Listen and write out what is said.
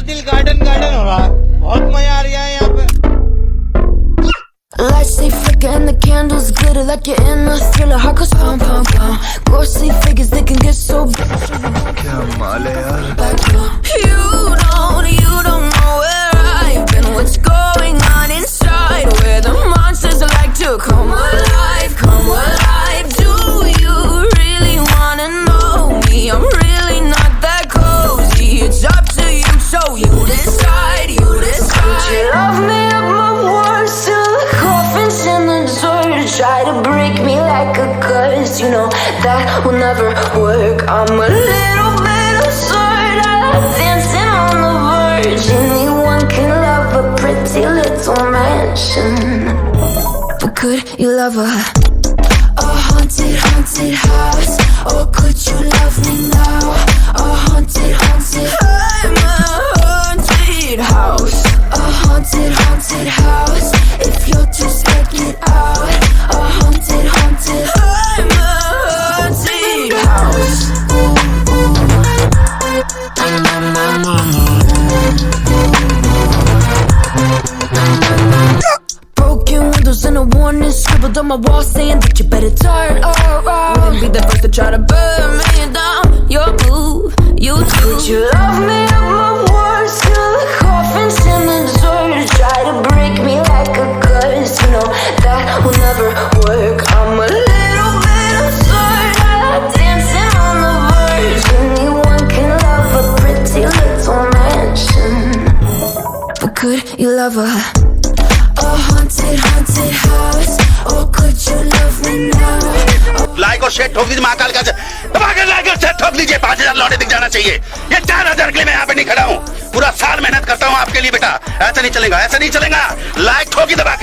दिल garden garden हो रहा है, बहुत मजा आ रहा है यहाँ पे। Lights they flicker and the candles glitter like you're in a thriller. Heart goes pum pum pum. Ghostly figures they can get so क्या माल है यार। You don't know where I've been. What's going on inside? Where the monsters like to come alive, come alive. Do you really wanna know me? I'm really not that cozy. It's up to you, so you decide, you decide. Would you love me up my worst till the coffin's in the dirt? Try to break me like a curse, you know that will never work. I'm a little bit absurd. I like dancing on the verge. Anyone can love a pretty little mansion, but could you love a haunted, haunted house? Or could you love me now? A haunted, haunted. I'm a haunted house. A haunted, haunted house. If you're too scared, get out. A haunted, haunted. I'm a haunted house. Broken windows and a warning scribbled on my wall saying that you better turn around. Wouldn't be the first to try to burn me down. Your move, you too. Would you love me at my worst till the coffin's in the dirt? Try to break me like a curse, you know that will never work. I'm a little bit absurd. I like dancing on the verge. Anyone can love a pretty little mansion, but could you love a haunted, haunted house? Or could you love me now? Like और share ठोक दीजिए महाकाल का धमाकेदार like और share ठोक दीजिए 5000 लौटे दिख जाना चाहिए। ये 4000 के लिए मैं यहाँ पे नहीं खड़ा हूँ, पूरा साल मेहनत करता हूँ आपके लिए बेटा। ऐसा नहीं चलेगा, ऐसा नहीं चलेगा। लाइक ठोकी दबा